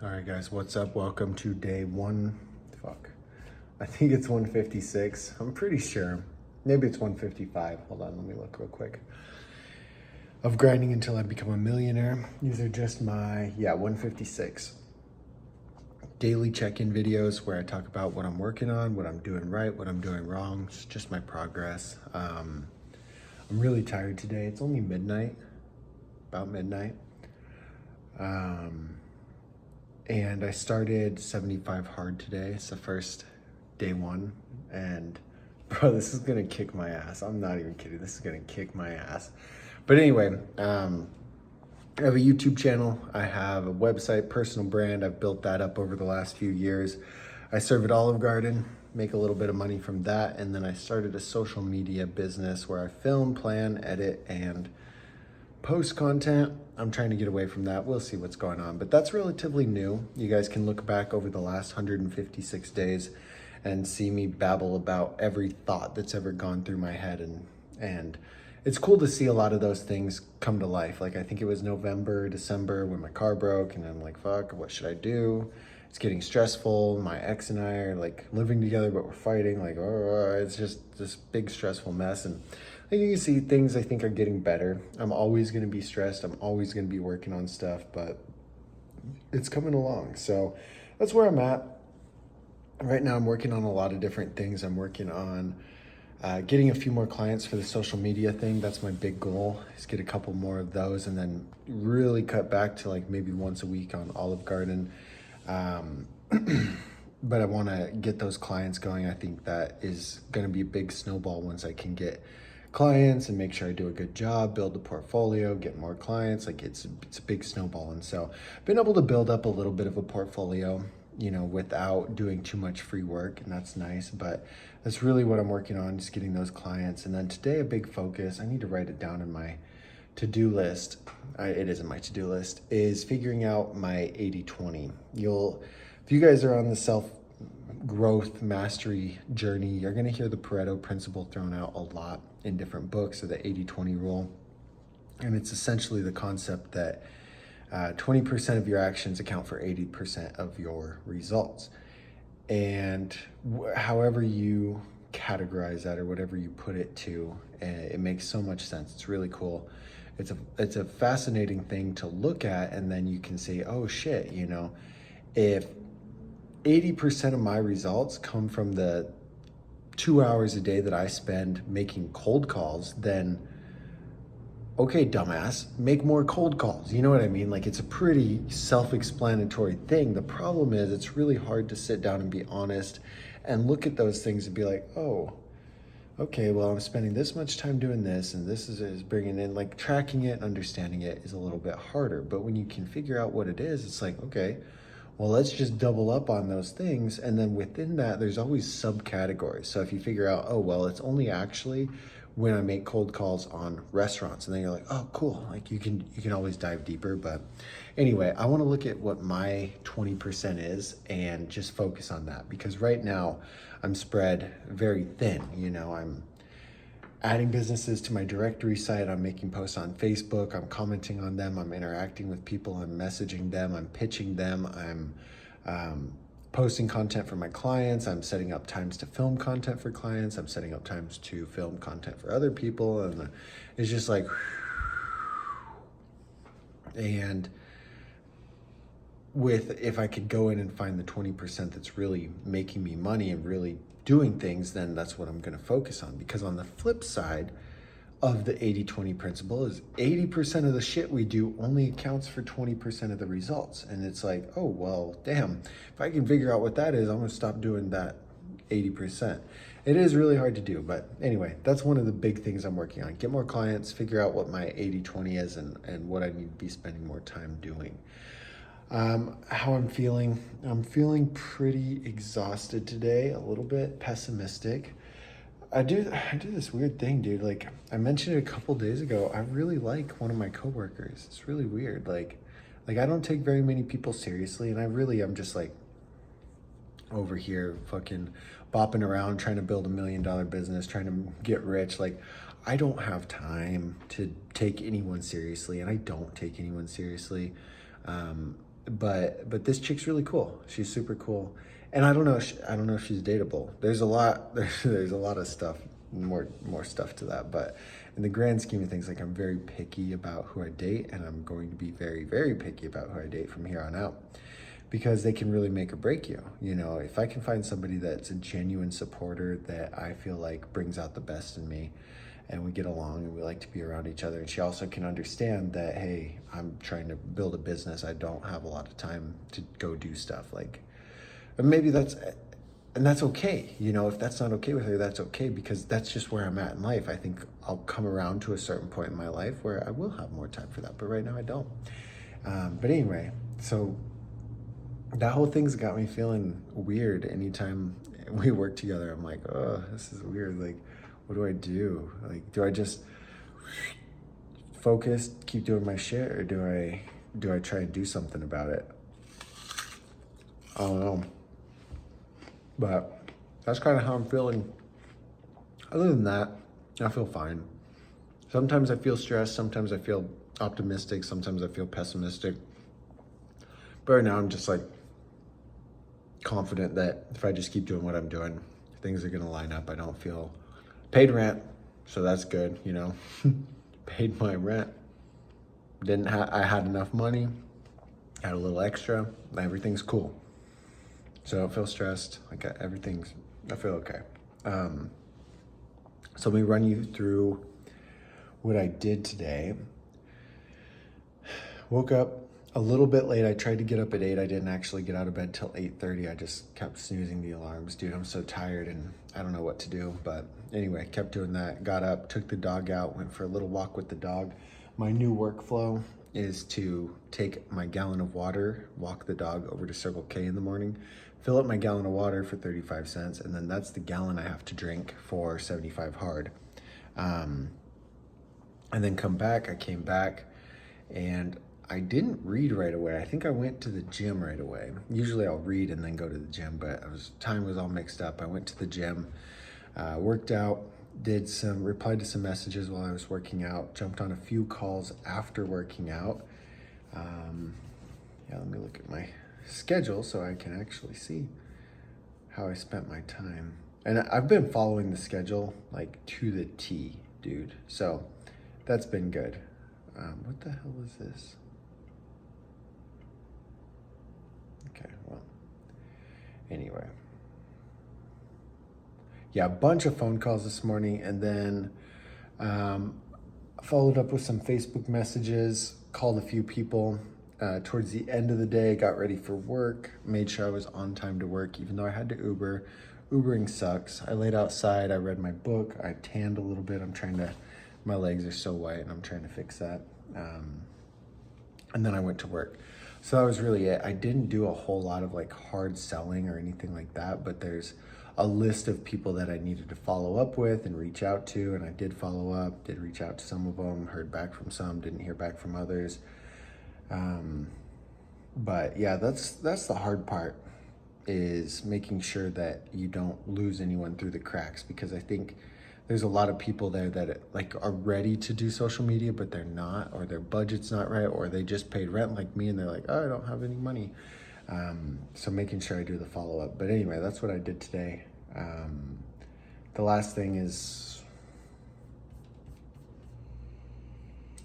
All right, guys, what's up? Welcome to day I think it's 156. I'm pretty sure. Maybe it's 155. Hold on, let me look real quick. Of grinding until I become a millionaire. These are just my, 156 daily check-in videos where I talk about what I'm working on, what I'm doing right, what I'm doing wrong. It's just my progress. I'm really tired today. It's only midnight, about midnight. And I started 75 hard today. It's the first day one. And bro, this is gonna kick my ass. I'm not even kidding. This is gonna kick my ass. But anyway, I have a YouTube channel. I have a website, personal brand. I've built that up over the last few years. I serve at Olive Garden, make a little bit of money from that. And then I started a social media business where I film, plan, edit, and post content. I'm trying to get away from that. We'll see what's going on, but that's relatively new. You guys can look back over the last 156 days and see me babble about every thought that's ever gone through my head, and it's cool to see a lot of those things come to life. Like I think it was November, December when my car broke and I'm like, fuck, what should I do? It's getting stressful. My ex and I are like living together, but we're fighting. Like, oh, it's just this big stressful mess. And like you can see, things I think are getting better. I'm always going to be stressed. I'm always going to be working on stuff, but it's coming along. So that's where I'm at. Right now, I'm working on a lot of different things. I'm working on getting a few more clients for the social media thing. That's my big goal, is get a couple more of those and then really cut back to like maybe once a week on Olive Garden. But I want to get those clients going. I think that is going to be a big snowball once I can get clients and make sure I do a good job, build a portfolio, get more clients. Like it's a big snowball. And so I've been able to build up a little bit of a portfolio, without doing too much free work, and that's nice. But that's really what I'm working on, just getting those clients. And then today, a big focus, I need to write it down in my to-do list. It isn't my to-do list, is figuring out my 80-20. If you guys are on the self-growth mastery journey, you're gonna hear the Pareto principle thrown out a lot in different books, or the 80-20 rule. And it's essentially the concept that 20% of your actions account for 80% of your results. And however you categorize that or whatever you put it to, it makes so much sense. It's really cool. It's a fascinating thing to look at, and then you can say, oh shit, if 80% of my results come from the 2 hours a day that I spend making cold calls, then okay, dumbass, make more cold calls. You know what I mean? Like, it's a pretty self-explanatory thing. The problem is it's really hard to sit down and be honest and look at those things and be like, oh, okay, well, I'm spending this much time doing this, and this is bringing in, like, tracking it, understanding it is a little bit harder. But when you can figure out what it is, it's like, okay, well, let's just double up on those things. And then within that, there's always subcategories. So if you figure out, oh, well, it's only actually when I make cold calls on restaurants, and then you're like, oh, cool. Like you can always dive deeper. But anyway, I want to look at what my 20% is and just focus on that, because right now I'm spread very thin. I'm adding businesses to my directory site. I'm making posts on Facebook. I'm commenting on them. I'm interacting with people. I'm messaging them. I'm pitching them. I'm posting content for my clients. I'm setting up times to film content for clients. I'm setting up times to film content for other people. And it's just like, and if I could go in and find the 20% that's really making me money and really doing things, then that's what I'm going to focus on. Because on the flip side of the 80-20 principle is 80% of the shit we do only accounts for 20% of the results. And it's like, oh, well, damn, if I can figure out what that is, I'm going to stop doing that 80%. It is really hard to do. But anyway, that's one of the big things I'm working on. Get more clients, figure out what my 80-20 is, and what I need to be spending more time doing. How I'm feeling pretty exhausted today, a little bit pessimistic. I do this weird thing, dude. Like I mentioned it a couple days ago, I really like one of my coworkers. It's really weird. Like I don't take very many people seriously, and I'm just like over here fucking bopping around trying to build $1 million business, trying to get rich. Like I don't have time to take anyone seriously, and I don't take anyone seriously. but this chick's really cool. She's super cool, and I don't know. I don't know if she's dateable. There's a lot. There's a lot of stuff, more stuff to that. But in the grand scheme of things, like I'm very picky about who I date, and I'm going to be very, very picky about who I date from here on out, because they can really make or break you. You know, if I can find somebody that's a genuine supporter that I feel like brings out the best in me, and we get along and we like to be around each other, and she also can understand that, hey, I'm trying to build a business, I don't have a lot of time to go do stuff, like, and maybe that's okay. You know, if that's not okay with her, that's okay, because that's just where I'm at in life. I think I'll come around to a certain point in my life where I will have more time for that, but right now I don't. But anyway, so that whole thing's got me feeling weird. Anytime we work together, I'm like, oh, this is weird. Like, what do I do? Like, do I just focus, keep doing my shit, or do I try and do something about it? I don't know. But that's kind of how I'm feeling. Other than that, I feel fine. Sometimes I feel stressed, sometimes I feel optimistic, sometimes I feel pessimistic. But right now I'm just like confident that if I just keep doing what I'm doing, things are gonna line up. I don't feel paid rent, so that's good, you know. Paid my rent. I had enough money, had a little extra, everything's cool. So I don't feel stressed, like I feel okay. So let me run you through what I did today. Woke up a little bit late. I tried to get up at 8. I didn't actually get out of bed till 8:30. I just kept snoozing the alarms. Dude, I'm so tired and I don't know what to do. But anyway, kept doing that. Got up, took the dog out, went for a little walk with the dog. My new workflow is to take my gallon of water, walk the dog over to Circle K in the morning, fill up my gallon of water for 35 cents, and then that's the gallon I have to drink for 75 hard. And then come back. I came back and I didn't read right away. I think I went to the gym right away. Usually I'll read and then go to the gym, but time was all mixed up. I went to the gym, worked out, replied to some messages while I was working out, jumped on a few calls after working out. Yeah, let me look at my schedule so I can actually see how I spent my time. And I've been following the schedule like to the T, dude. So that's been good. What the hell is this? Okay, well, anyway. Yeah, a bunch of phone calls this morning, and then followed up with some Facebook messages, called a few people. Towards the end of the day, got ready for work, made sure I was on time to work, even though I had to Uber. Ubering sucks. I laid outside, I read my book, I tanned a little bit. My legs are so white and I'm trying to fix that. And then I went to work. So that was really it. I didn't do a whole lot of like hard selling or anything like that, but there's a list of people that I needed to follow up with and reach out to, and I did follow up, did reach out to some of them, heard back from some, didn't hear back from others. But yeah, that's the hard part, is making sure that you don't lose anyone through the cracks, because I think there's a lot of people there that like are ready to do social media, but they're not, or their budget's not right, or they just paid rent like me and they're like, oh, I don't have any money. So making sure I do the follow-up. But anyway, that's what I did today. The last thing is,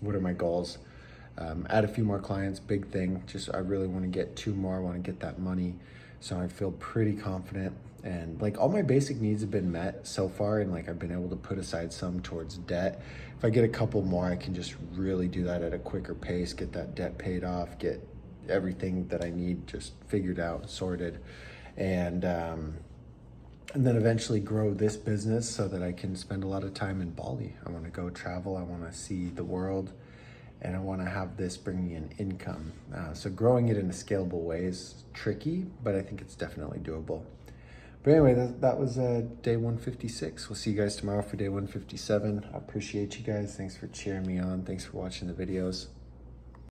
what are my goals? Add a few more clients, big thing. I really want to get 2 more. I want to get that money. So I feel pretty confident, and like all my basic needs have been met so far, and like I've been able to put aside some towards debt. If I get a couple more, I can just really do that at a quicker pace, get that debt paid off, get everything that I need just figured out, sorted, and then eventually grow this business so that I can spend a lot of time in Bali. I want to go travel, I want to see the world, and I want to have this bring me an income. So growing it in a scalable way is tricky, but I think it's definitely doable. But anyway, that was day 156. We'll see you guys tomorrow for day 157. I appreciate you guys. Thanks for cheering me on. Thanks for watching the videos.